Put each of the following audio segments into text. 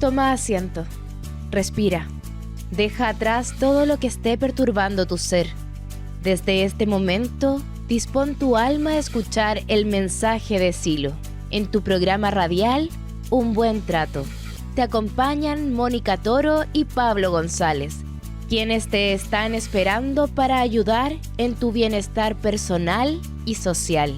Toma asiento. Respira. Deja atrás todo lo que esté perturbando tu ser. Desde este momento, dispón tu alma a escuchar el mensaje de Silo. En tu programa radial, Un Buen Trato. Te acompañan Mónica Toro y Pablo González, quienes te están esperando para ayudar en tu bienestar personal y social.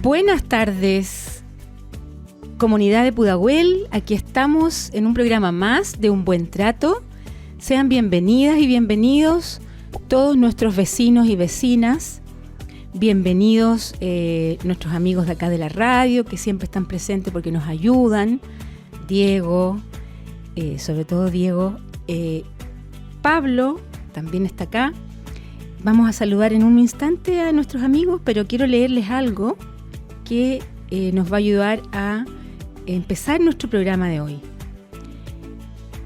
Buenas tardes, comunidad de Pudahuel. Aquí estamos en un programa más de Un Buen Trato. Sean bienvenidas y bienvenidos todos nuestros vecinos y vecinas. Bienvenidos nuestros amigos de acá de la radio, que siempre están presentes porque nos ayudan. Diego, sobre todo Diego. Pablo también está acá. Vamos a saludar en un instante a nuestros amigos, pero quiero leerles algo que nos va a ayudar a empezar nuestro programa de hoy.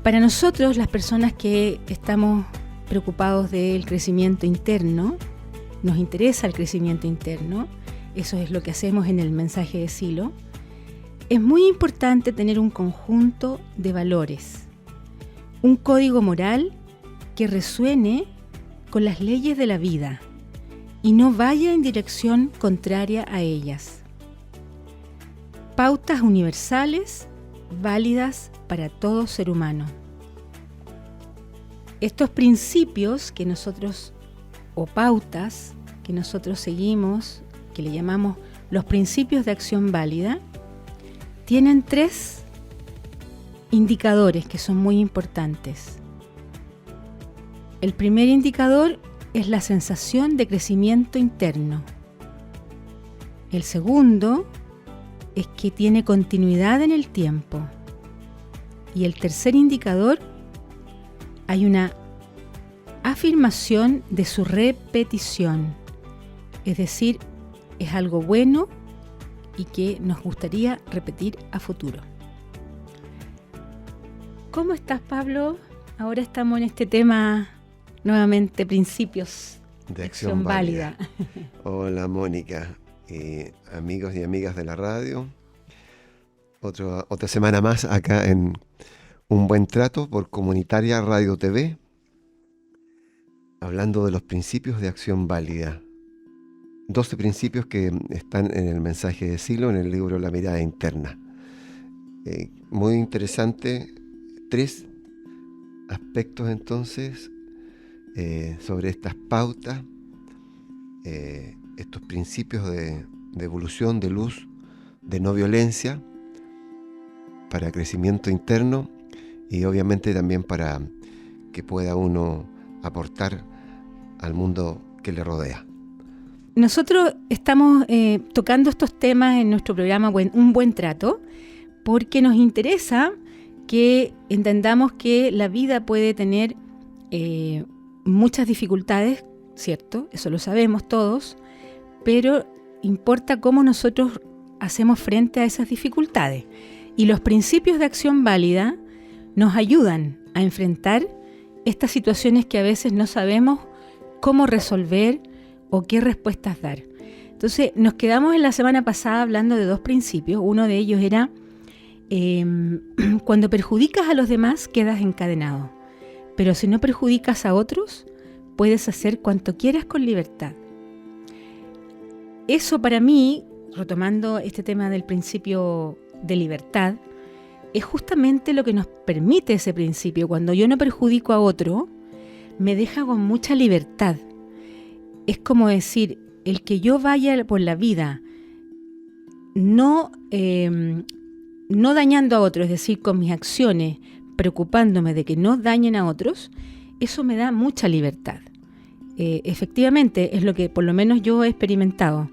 Para nosotros, las personas que estamos preocupados del crecimiento interno, nos interesa el crecimiento interno, eso es lo que hacemos en el mensaje de Silo, es muy importante tener un conjunto de valores, un código moral que resuene con las leyes de la vida y no vaya en dirección contraria a ellas. Pautas universales, válidas para todo ser humano. Estos principios que nosotros, o pautas que nosotros seguimos, que le llamamos los principios de acción válida, tienen 3 indicadores que son muy importantes. El primer indicador es la sensación de crecimiento interno. El segundo es que tiene continuidad en el tiempo. Y el tercer indicador, hay una afirmación de su repetición. Es decir, es algo bueno y que nos gustaría repetir a futuro. ¿Cómo estás, Pablo? Ahora estamos en este tema nuevamente, principios de acción válida. Hola, Mónica. Amigos y amigas de la radio, otra semana más acá en Un Buen Trato por Comunitaria Radio TV, hablando de los principios de acción válida. 12 principios que están en el mensaje de Silo, en el libro La Mirada Interna. Muy interesante, 3 aspectos entonces sobre estas pautas, estos principios de evolución, de luz, de no violencia, para crecimiento interno y obviamente también para que pueda uno aportar al mundo que le rodea. Nosotros estamos tocando estos temas en nuestro programa Un Buen Trato porque nos interesa que entendamos que la vida puede tener muchas dificultades, ¿cierto? Eso lo sabemos todos, pero importa cómo nosotros hacemos frente a esas dificultades. Y los principios de acción válida nos ayudan a enfrentar estas situaciones que a veces no sabemos cómo resolver o qué respuestas dar. Entonces, nos quedamos en la semana pasada hablando de 2 principios. Uno de ellos era, cuando perjudicas a los demás, quedas encadenado. Pero si no perjudicas a otros, puedes hacer cuanto quieras con libertad. Eso para mí, retomando este tema del principio de libertad, es justamente lo que nos permite ese principio. Cuando yo no perjudico a otro, me deja con mucha libertad. Es como decir, el que yo vaya por la vida no dañando a otros, es decir, con mis acciones, preocupándome de que no dañen a otros, eso me da mucha libertad. Efectivamente, es lo que por lo menos yo he experimentado.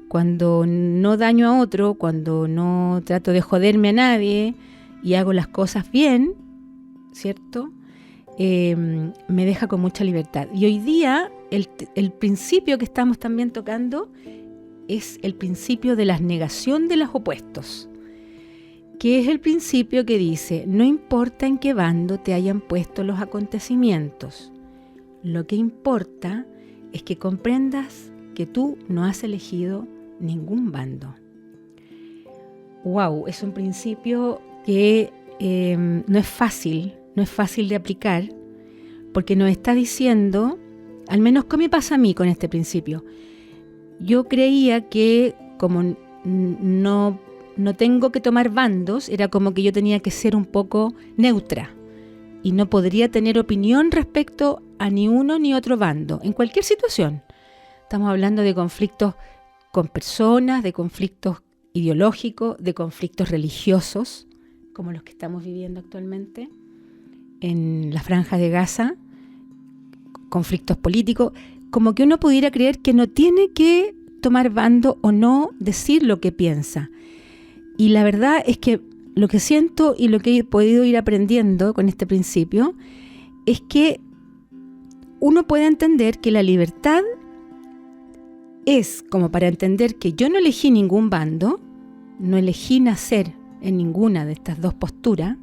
Cuando no daño a otro, cuando no trato de joderme a nadie y hago las cosas bien, ¿cierto? Me deja con mucha libertad. Y hoy día el principio que estamos también tocando es el principio de la negación de los opuestos, que es el principio que dice, no importa en qué bando te hayan puesto los acontecimientos, lo que importa es que comprendas que tú no has elegido ningún bando. Wow, es un principio que no es fácil de aplicar, porque nos está diciendo, al menos ¿qué me pasa a mí con este principio? Yo creía que como no tengo que tomar bandos, era como que yo tenía que ser un poco neutra y no podría tener opinión respecto a ni uno ni otro bando, en cualquier situación. Estamos hablando de conflictos con personas, de conflictos ideológicos, de conflictos religiosos, como los que estamos viviendo actualmente en la Franja de Gaza, conflictos políticos, como que uno pudiera creer que no tiene que tomar bando o no decir lo que piensa. Y la verdad es que lo que siento y lo que he podido ir aprendiendo con este principio es que uno puede entender que la libertad es como para entender que yo no elegí ningún bando, no elegí nacer en ninguna de estas dos posturas,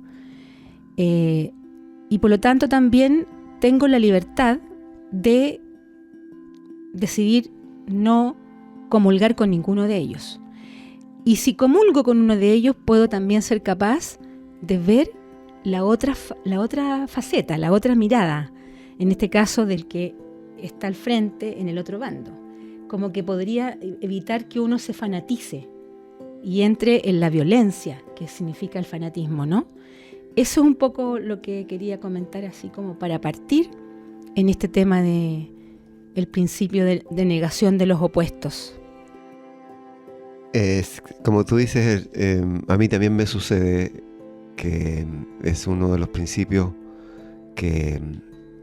y por lo tanto también tengo la libertad de decidir no comulgar con ninguno de ellos. Y si comulgo con uno de ellos, puedo también ser capaz de ver la otra faceta, la otra mirada, en este caso del que está al frente en el otro bando. Como que podría evitar que uno se fanatice y entre en la violencia, que significa el fanatismo, ¿no? Eso es un poco lo que quería comentar, así como para partir en este tema de el principio de negación de los opuestos. Como tú dices, a mí también me sucede que es uno de los principios que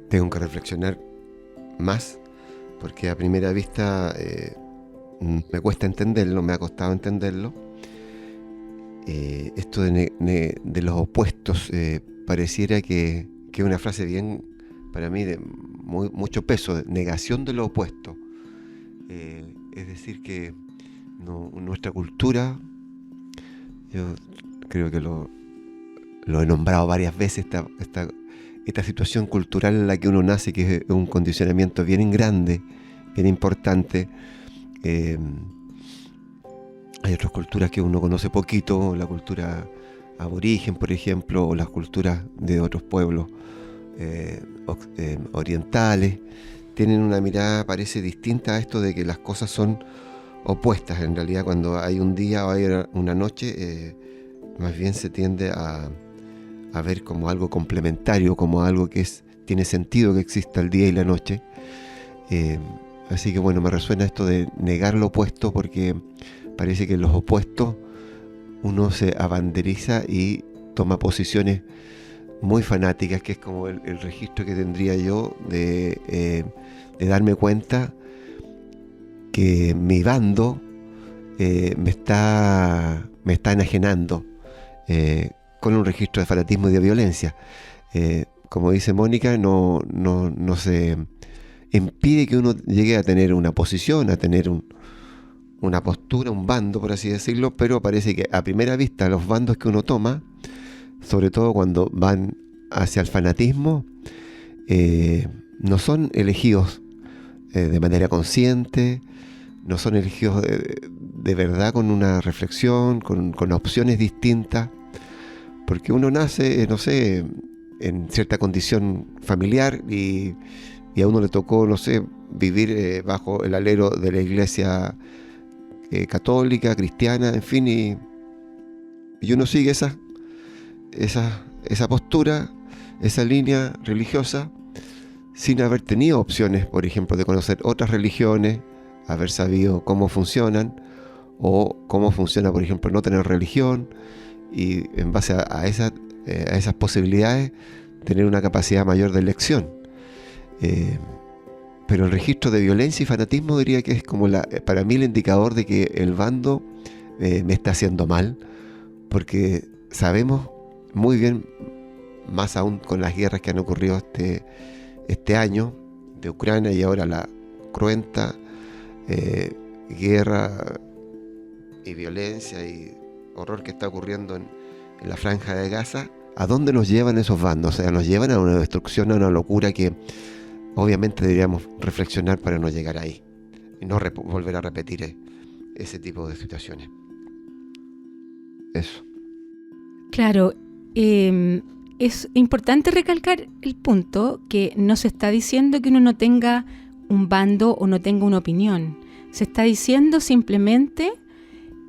tengo que reflexionar más, porque a primera vista me cuesta entenderlo, me ha costado entenderlo. Esto de los opuestos pareciera que es una frase bien, para mí, de mucho peso, de negación de lo opuesto. Es decir, que nuestra cultura, yo creo que lo he nombrado varias veces, esta situación cultural en la que uno nace, que es un condicionamiento bien grande, bien importante. Hay otras culturas que uno conoce poquito, la cultura aborigen, por ejemplo, o las culturas de otros pueblos orientales, tienen una mirada, parece, distinta a esto de que las cosas son opuestas. En realidad, cuando hay un día o hay una noche, más bien se tiende a ver como algo complementario, como algo que tiene sentido que exista el día y la noche. Así que bueno, me resuena esto de negar lo opuesto, porque parece que en los opuestos uno se abanderiza y toma posiciones muy fanáticas, que es como el registro que tendría yo de darme cuenta que mi bando me está enajenando, con un registro de fanatismo y de violencia. Como dice Mónica, no se impide que uno llegue a tener una posición, a tener una postura, un bando, por así decirlo, pero parece que a primera vista los bandos que uno toma, sobre todo cuando van hacia el fanatismo, no son elegidos de manera consciente, no son elegidos de verdad con una reflexión, con opciones distintas, porque uno nace, no sé, en cierta condición familiar y a uno le tocó, no sé, vivir bajo el alero de la iglesia católica, cristiana, en fin, y uno sigue esa postura, esa línea religiosa, sin haber tenido opciones, por ejemplo, de conocer otras religiones, haber sabido cómo funcionan, o cómo funciona, por ejemplo, no tener religión, y en base a esas posibilidades tener una capacidad mayor de elección. Pero el registro de violencia y fanatismo diría que es como para mí el indicador de que el bando me está haciendo mal, porque sabemos muy bien, más aún con las guerras que han ocurrido este año de Ucrania, y ahora la cruenta guerra y violencia y horror que está ocurriendo en la Franja de Gaza, ¿a dónde nos llevan esos bandos? O sea, nos llevan a una destrucción, a una locura que obviamente deberíamos reflexionar para no llegar ahí. no volver a repetir ese tipo de situaciones. Eso. Claro, es importante recalcar el punto que no se está diciendo que uno no tenga un bando o no tenga una opinión. Se está diciendo simplemente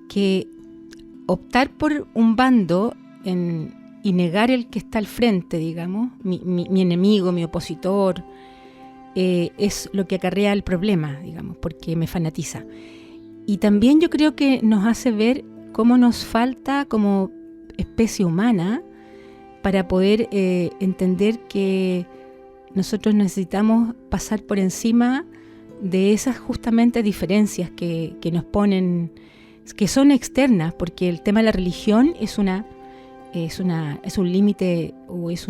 que optar por un bando y negar el que está al frente, digamos, mi enemigo, mi opositor, es lo que acarrea el problema, digamos, porque me fanatiza. Y también yo creo que nos hace ver cómo nos falta como especie humana para poder entender que nosotros necesitamos pasar por encima de esas justamente diferencias que nos ponen, que son externas, porque el tema de la religión es un límite o es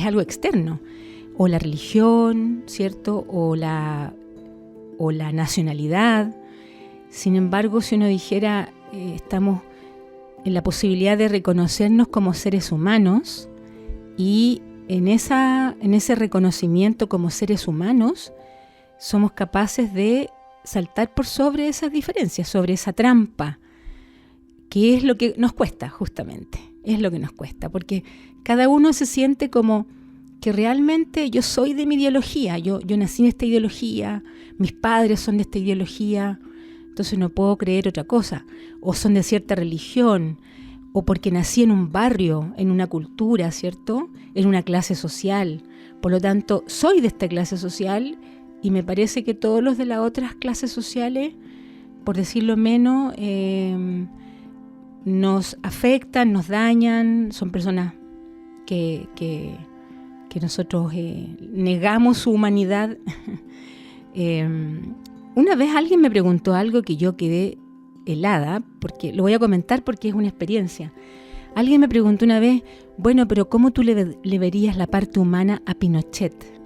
algo externo, o la religión, ¿cierto? O la nacionalidad. Sin embargo, si uno dijera estamos en la posibilidad de reconocernos como seres humanos, y en ese reconocimiento como seres humanos somos capaces de saltar por sobre esas diferencias, sobre esa trampa, que es lo que nos cuesta justamente, es lo que nos cuesta, porque cada uno se siente como que realmente yo soy de mi ideología, yo nací en esta ideología, mis padres son de esta ideología, entonces no puedo creer otra cosa, o son de cierta religión, o porque nací en un barrio, en una cultura, ¿cierto? En una clase social, por lo tanto soy de esta clase social, y me parece que todos los de las otras clases sociales, por decirlo menos, nos afectan, nos dañan, son personas que nosotros negamos su humanidad. Una vez alguien me preguntó algo que yo quedé helada, porque lo voy a comentar porque es una experiencia. Alguien me preguntó una vez, bueno, pero ¿cómo tú le verías la parte humana a Pinochet?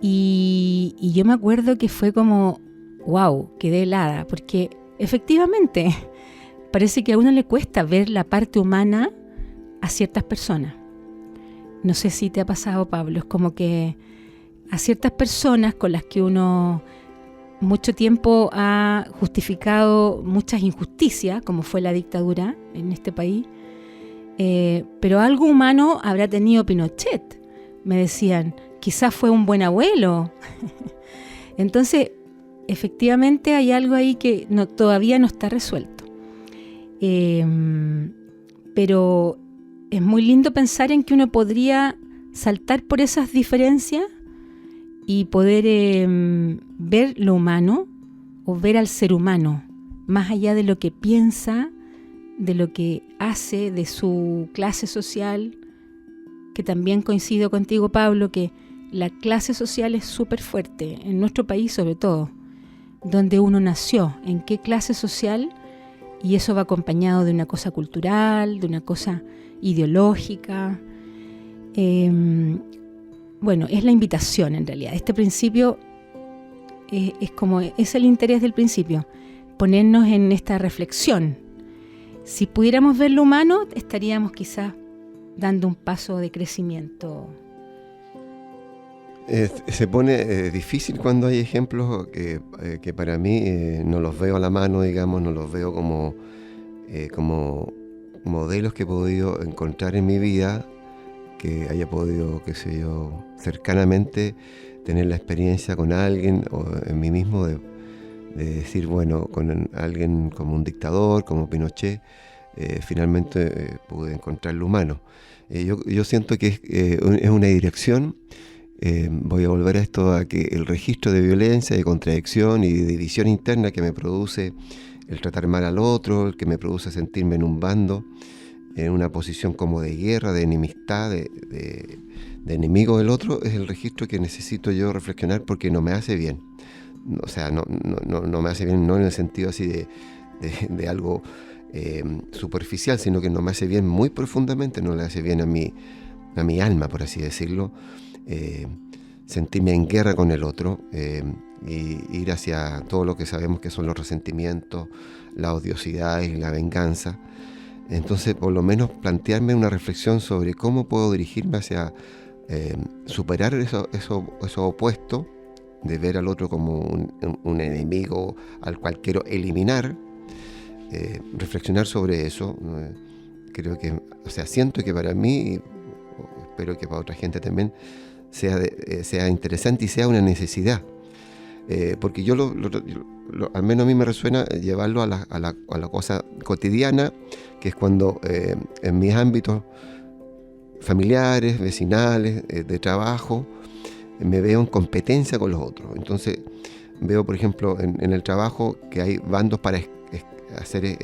Y yo me acuerdo que fue como, wow, quedé helada, porque efectivamente parece que a uno le cuesta ver la parte humana a ciertas personas. No sé si te ha pasado, Pablo, es como que a ciertas personas con las que uno mucho tiempo ha justificado muchas injusticias, como fue la dictadura en este país, pero algo humano habrá tenido Pinochet. Me decían, quizás fue un buen abuelo. Entonces, efectivamente hay algo ahí que todavía no está resuelto. Pero es muy lindo pensar en que uno podría saltar por esas diferencias y poder ver lo humano o ver al ser humano, más allá de lo que piensa, de lo que hace, de su clase social, que también coincido contigo, Pablo, que la clase social es súper fuerte, en nuestro país sobre todo, donde uno nació, en qué clase social, y eso va acompañado de una cosa cultural, de una cosa ideológica. Bueno, es la invitación en realidad. Este principio es el interés del principio, ponernos en esta reflexión. Si pudiéramos ver lo humano, estaríamos quizás dando un paso de crecimiento. Se pone difícil cuando hay ejemplos que para mí no los veo a la mano, digamos, no los veo como modelos que he podido encontrar en mi vida, que haya podido, qué sé yo, cercanamente tener la experiencia con alguien o en mí mismo de decir, bueno, con alguien como un dictador, como Pinochet, finalmente pude encontrar lo humano. Yo siento que es una dirección. Voy a volver a esto, a que el registro de violencia, de contradicción y de división interna que me produce el tratar mal al otro, el que me produce sentirme en un bando, en una posición como de guerra, de enemistad, de enemigo del otro, es el registro que necesito yo reflexionar porque no me hace bien. O sea, no me hace bien, no en el sentido así de algo superficial, sino que no me hace bien muy profundamente, no le hace bien a mi alma, por así decirlo. Sentirme en guerra con el otro y ir hacia todo lo que sabemos que son los resentimientos, la odiosidad y la venganza. Entonces, por lo menos plantearme una reflexión sobre cómo puedo dirigirme hacia superar eso opuesto de ver al otro como un enemigo al cual quiero eliminar, reflexionar sobre eso. Creo que, siento que para mí, y espero que para otra gente también, sea interesante y sea una necesidad. Porque yo al menos a mí me resuena llevarlo a la cosa cotidiana, que es cuando en mis ámbitos familiares, vecinales, de trabajo, me veo en competencia con los otros. Entonces veo, por ejemplo, en el trabajo que hay bandos para hacer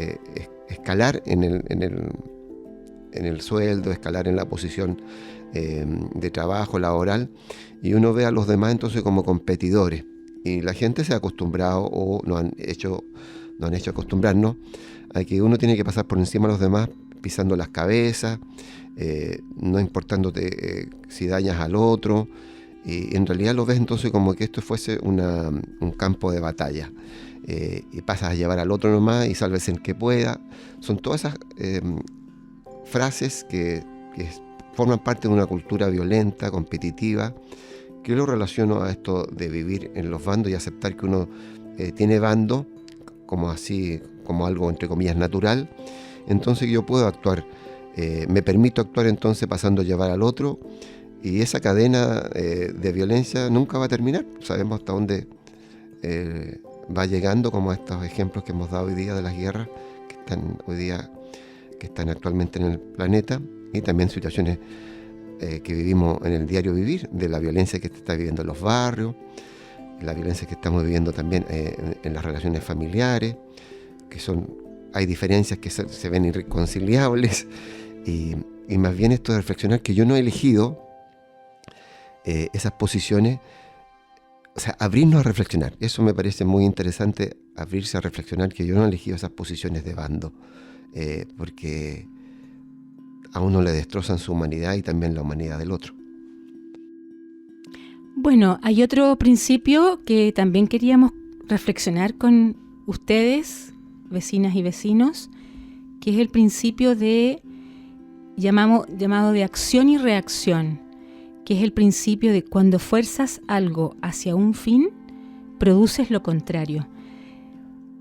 escalar en el sueldo, escalar en la posición de trabajo laboral, y uno ve a los demás entonces como competidores. Y la gente se ha acostumbrado, o nos han hecho acostumbrarnos a que uno tiene que pasar por encima de los demás pisando las cabezas, no importándote si dañas al otro. Y en realidad lo ves entonces como que esto fuese un campo de batalla. Y pasas a llevar al otro nomás y sálvese el que pueda. Son todas esas frases que forman parte de una cultura violenta, competitiva, que yo lo relaciono a esto de vivir en los bandos y aceptar que uno tiene bando como algo entre comillas natural. Entonces yo puedo actuar, me permito actuar entonces pasando a llevar al otro, y esa cadena de violencia nunca va a terminar. Sabemos hasta dónde va llegando, como estos ejemplos que hemos dado hoy día de las guerras que están actualmente en el planeta, y también situaciones que vivimos en el diario vivir, de la violencia que se está viviendo en los barrios, la violencia que estamos viviendo también en las relaciones familiares, hay diferencias que se ven irreconciliables, y más bien esto de reflexionar que yo no he elegido esas posiciones, abrirnos a reflexionar. Eso me parece muy interesante, abrirse a reflexionar que yo no he elegido esas posiciones de bando, porque a uno le destrozan su humanidad y también la humanidad del otro. Bueno, hay otro principio que también queríamos reflexionar con ustedes, vecinas y vecinos, que es el principio llamado de acción y reacción, que es el principio de cuando fuerzas algo hacia un fin, produces lo contrario.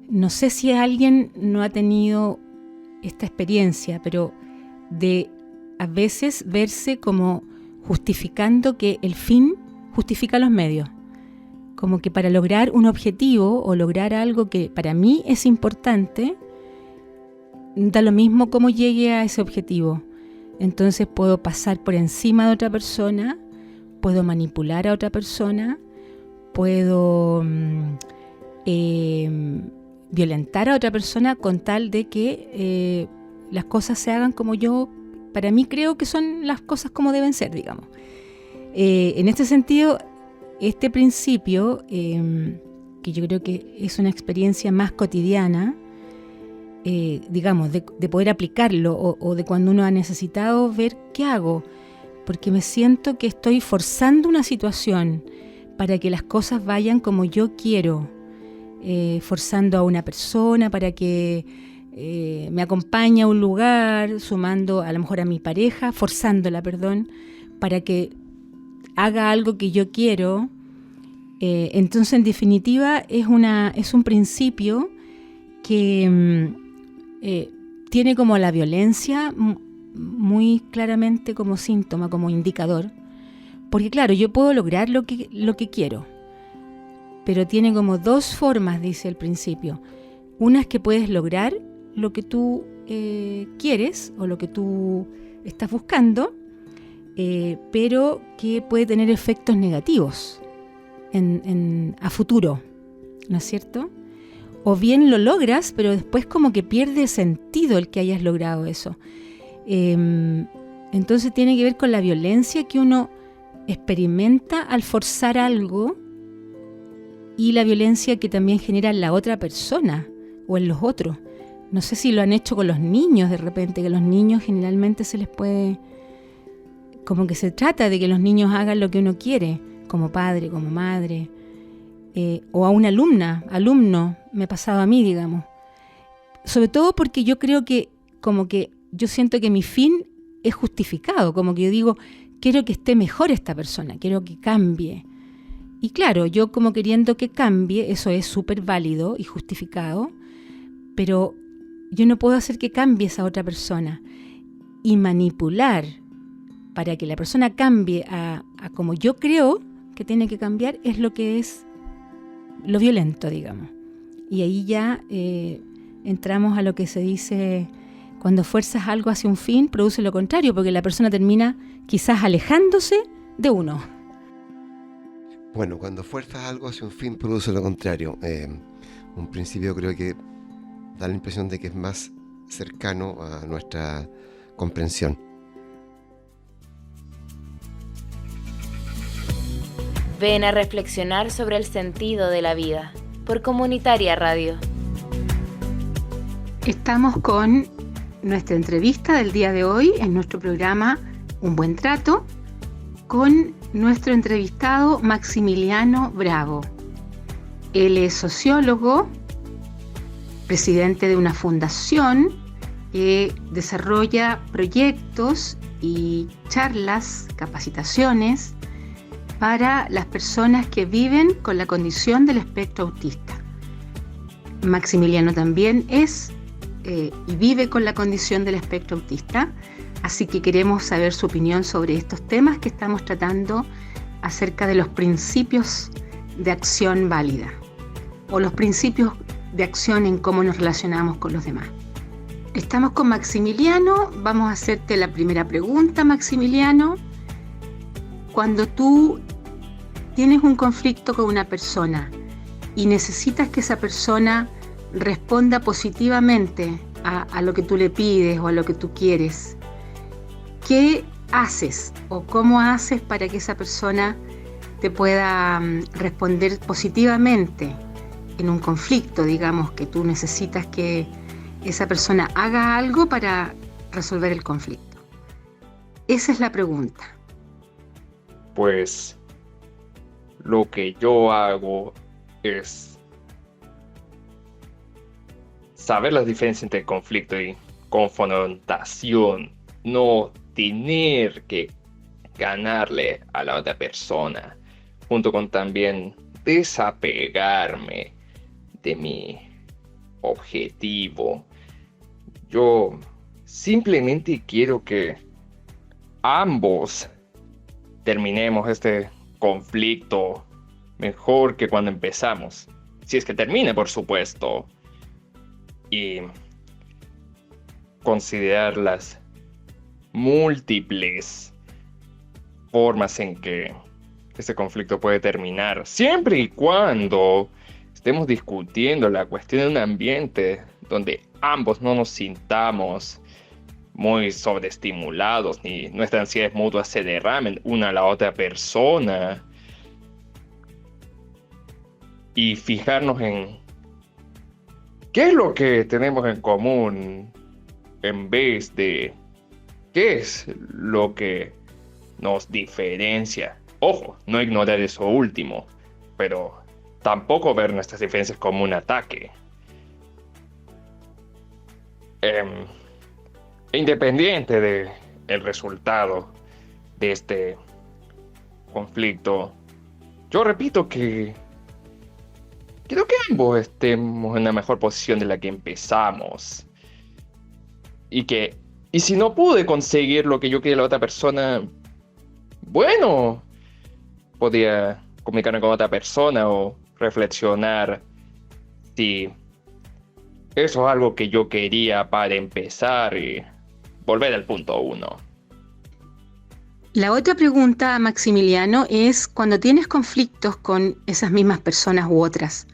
No sé si alguien no ha tenido esta experiencia, pero de a veces verse como justificando que el fin justifica los medios. Como que para lograr un objetivo o lograr algo que para mí es importante, da lo mismo cómo llegue a ese objetivo. Entonces puedo pasar por encima de otra persona, puedo manipular a otra persona, puedo violentar a otra persona con tal de que las cosas se hagan como yo, para mí creo que son las cosas como deben ser, digamos. En este sentido, este principio, que yo creo que es una experiencia más cotidiana, digamos, de poder aplicarlo o de cuando uno ha necesitado ver qué hago, porque me siento que estoy forzando una situación para que las cosas vayan como yo quiero, forzando a una persona para que me acompañe a un lugar, sumando a lo mejor a mi pareja, forzándola, para que haga algo que yo quiero. Entonces, en definitiva, es un principio que tiene como la violencia muy claramente como síntoma, como indicador, porque claro, yo puedo lograr lo que quiero, pero tiene como dos formas, dice el principio. Una es que puedes lograr lo que tú quieres o lo que tú estás buscando, pero que puede tener efectos negativos a futuro, ¿no es cierto? O bien lo logras, pero después como que pierde sentido el que hayas logrado eso. Entonces tiene que ver con la violencia que uno experimenta al forzar algo y la violencia que también genera en la otra persona o en los otros. No sé si lo han hecho con los niños de repente, que los niños generalmente se les puede... Como que se trata de que los niños hagan lo que uno quiere, como padre, como madre, o a una alumno, me ha pasado a mí, digamos. Sobre todo porque yo creo que, como que yo siento que mi fin es justificado, como que yo digo, quiero que esté mejor esta persona, quiero que cambie. Y claro, yo como queriendo que cambie, eso es súper válido y justificado, pero yo no puedo hacer que cambie esa otra persona. Y manipular para que la persona cambie a como yo creo que tiene que cambiar es lo que es lo violento, digamos. Y ahí ya entramos a lo que se dice, cuando fuerzas algo hacia un fin, produce lo contrario, porque la persona termina quizás alejándose de uno. Bueno, cuando fuerzas algo hacia un fin, produce lo contrario. Un principio creo que da la impresión de que es más cercano a nuestra comprensión. Ven a reflexionar sobre el sentido de la vida por Comunitaria Radio. Estamos con nuestra entrevista del día de hoy en nuestro programa Un Buen Trato con nuestro entrevistado Maximiliano Bravo. Él es sociólogo, presidente de una fundación que desarrolla proyectos y charlas, capacitaciones para las personas que viven con la condición del espectro autista. Maximiliano también es y vive con la condición del espectro autista, así que queremos saber su opinión sobre estos temas que estamos tratando acerca de los principios de acción válida o los principios de acción en cómo nos relacionamos con los demás. Estamos con Maximiliano, vamos a hacerte la primera pregunta, Maximiliano. Cuando tú tienes un conflicto con una persona y necesitas que esa persona responda positivamente a lo que tú le pides o a lo que tú quieres, ¿qué haces o cómo haces para que esa persona te pueda responder positivamente en un conflicto, digamos, que tú necesitas que esa persona haga algo para resolver el conflicto? Esa es la pregunta. Pues lo que yo hago es saber las diferencias entre conflicto y confrontación, no tener que ganarle a la otra persona, junto con también desapegarme de mi objetivo. Yo simplemente quiero que ambos terminemos este conflicto mejor que cuando empezamos, si es que termina, por supuesto, y considerar las múltiples formas en que este conflicto puede terminar, siempre y cuando estemos discutiendo la cuestión de un ambiente donde ambos no nos sintamos muy sobreestimulados ni nuestras ansiedades mutuas se derramen una a la otra persona, y fijarnos en qué es lo que tenemos en común en vez de qué es lo que nos diferencia. Ojo, no ignorar eso último, pero tampoco ver nuestras diferencias como un ataque. Independiente del resultado de este conflicto, yo repito que quiero que ambos estemos en una mejor posición de la que empezamos. Y si no pude conseguir lo que yo quería de la otra persona, bueno, podía comunicarme con otra persona o reflexionar si eso es algo que yo quería para empezar y volver al punto 1. La otra pregunta, Maximiliano, es cuando tienes conflictos con esas mismas personas u otras,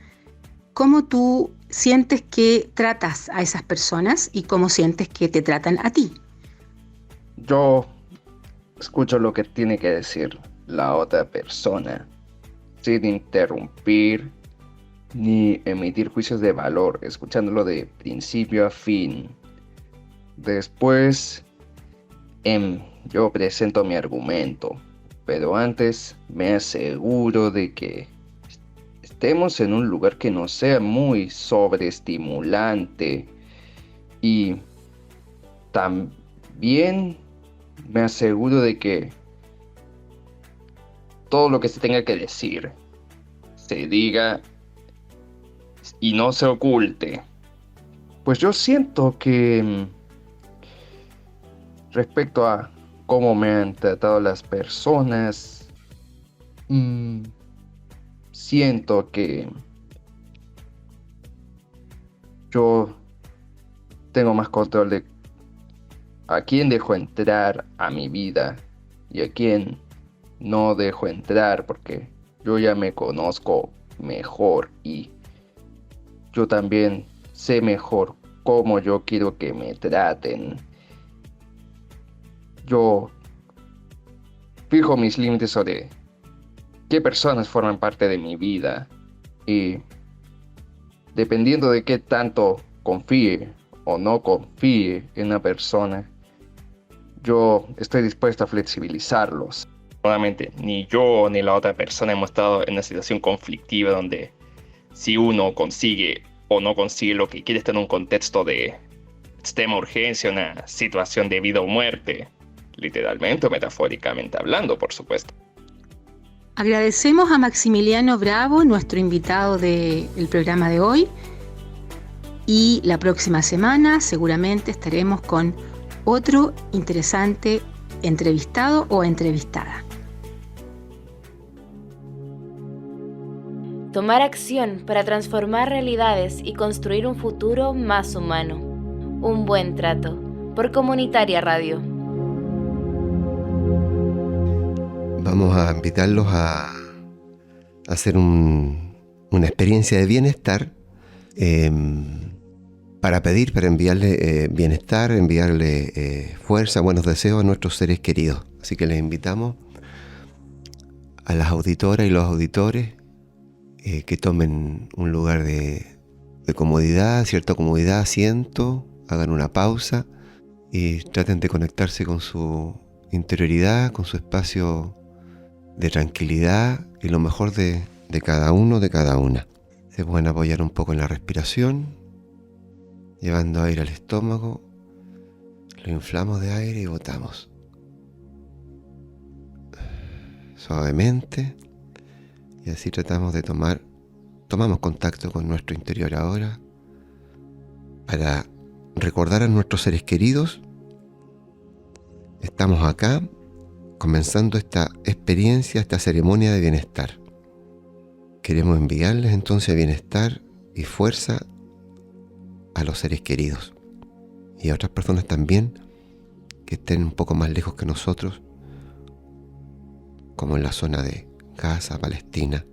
¿cómo tú sientes que tratas a esas personas y cómo sientes que te tratan a ti? Yo escucho lo que tiene que decir la otra persona, sin interrumpir ni emitir juicios de valor, escuchándolo de principio a fin. Después, yo presento mi argumento, pero antes me aseguro de que estemos en un lugar que no sea muy sobreestimulante, y también me aseguro de que todo lo que se tenga que decir se diga y no se oculte. Pues yo siento que respecto a cómo me han tratado las personas, siento que yo tengo más control de a quién dejo entrar a mi vida y a quién no dejo entrar, porque yo ya me conozco mejor y yo también sé mejor cómo yo quiero que me traten. Yo fijo mis límites sobre qué personas forman parte de mi vida y dependiendo de qué tanto confíe o no confíe en una persona, yo estoy dispuesto a flexibilizarlos. Nuevamente, ni yo ni la otra persona hemos estado en una situación conflictiva donde si uno consigue o no consigue lo que quiere, está en un contexto de extrema urgencia, una situación de vida o muerte, literalmente o metafóricamente hablando, por supuesto. Agradecemos a Maximiliano Bravo, nuestro invitado del programa de hoy, y la próxima semana seguramente estaremos con otro interesante entrevistado o entrevistada. Tomar acción para transformar realidades y construir un futuro más humano. Un buen trato. Por Comunitaria Radio. Vamos a invitarlos a hacer una experiencia de bienestar para enviarle bienestar, enviarle fuerza, buenos deseos a nuestros seres queridos. Así que les invitamos a las auditoras y los auditores que tomen un lugar de comodidad, cierta comodidad, asiento, hagan una pausa y traten de conectarse con su interioridad, con su espacio de tranquilidad y lo mejor de cada uno, de cada una. Se pueden apoyar un poco en la respiración, llevando aire al estómago, lo inflamos de aire y botamos suavemente, y así tomamos contacto con nuestro interior ahora para recordar a nuestros seres queridos. Estamos acá comenzando esta experiencia, esta ceremonia de bienestar. Queremos enviarles entonces bienestar y fuerza a los seres queridos y a otras personas también que estén un poco más lejos que nosotros, como en la zona de Gaza, Palestina.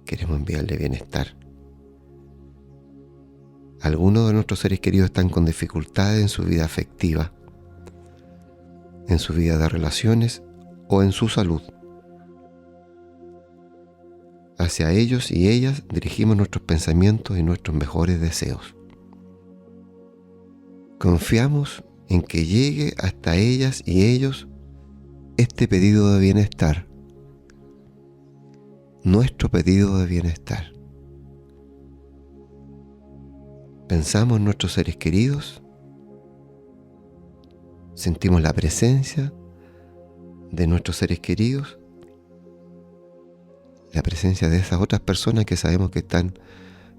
Queremos enviarle bienestar. Algunos de nuestros seres queridos están con dificultades en su vida afectiva, en su vida de relaciones o en su salud. Hacia ellos y ellas dirigimos nuestros pensamientos y nuestros mejores deseos. Confiamos en que llegue hasta ellas y ellos este pedido de bienestar, nuestro pedido de bienestar. Pensamos en nuestros seres queridos, sentimos la presencia de nuestros seres queridos, la presencia de esas otras personas que sabemos que están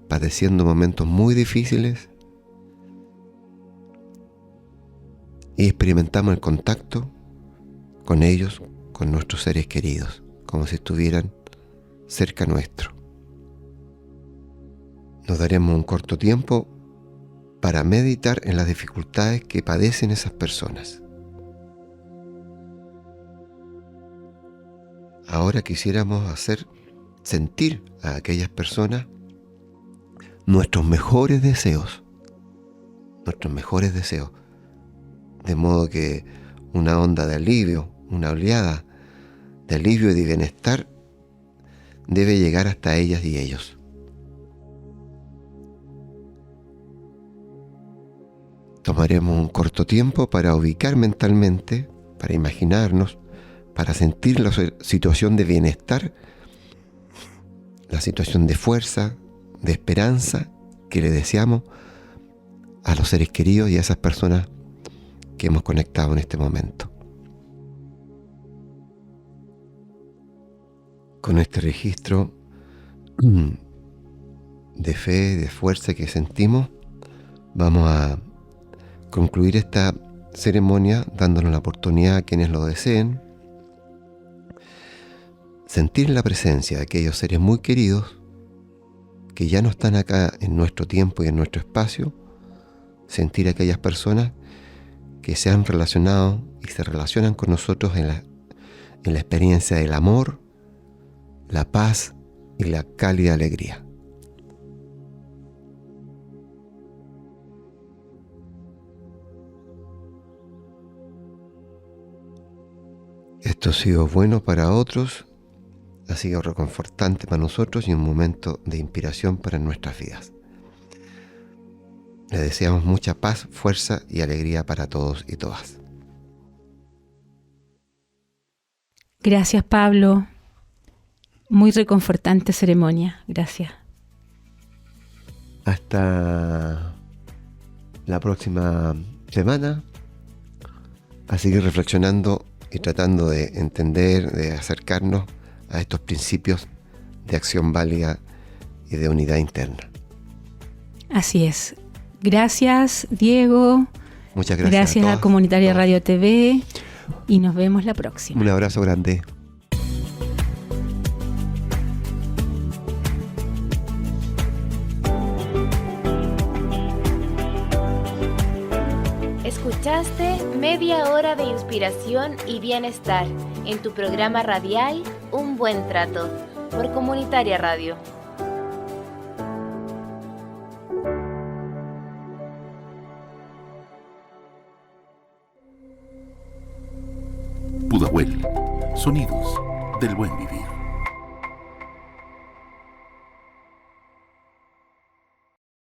padeciendo momentos muy difíciles, y experimentamos el contacto con ellos, con nuestros seres queridos, como si estuvieran cerca nuestro. Nos daremos un corto tiempo para meditar en las dificultades que padecen esas personas. Ahora quisiéramos hacer sentir a aquellas personas nuestros mejores deseos, de modo que una onda de alivio, una oleada de alivio y de bienestar debe llegar hasta ellas y ellos. Tomaremos un corto tiempo para ubicar mentalmente, para imaginarnos, para sentir la situación de bienestar, la situación de fuerza, de esperanza que le deseamos a los seres queridos y a esas personas que hemos conectado en este momento. Con este registro de fe, de fuerza que sentimos, vamos a concluir esta ceremonia dándonos la oportunidad a quienes lo deseen sentir la presencia de aquellos seres muy queridos que ya no están acá en nuestro tiempo y en nuestro espacio, sentir a aquellas personas que se han relacionado y se relacionan con nosotros en la experiencia del amor, la paz y la cálida alegría. Esto ha sido bueno para otros, ha sido reconfortante para nosotros y un momento de inspiración para nuestras vidas. Les deseamos mucha paz, fuerza y alegría para todos y todas. Gracias, Pablo. Muy reconfortante ceremonia. Gracias. Hasta la próxima semana, a seguir reflexionando y tratando de entender, de acercarnos a estos principios de acción válida y de unidad interna. Así es. Gracias, Diego. Muchas gracias. Gracias a Comunitaria Radio TV y nos vemos la próxima. Un abrazo grande. Escuchaste media hora de inspiración y bienestar en tu programa radial Un Buen Trato por Comunitaria Radio. Pudahuel, sonidos del buen vivir.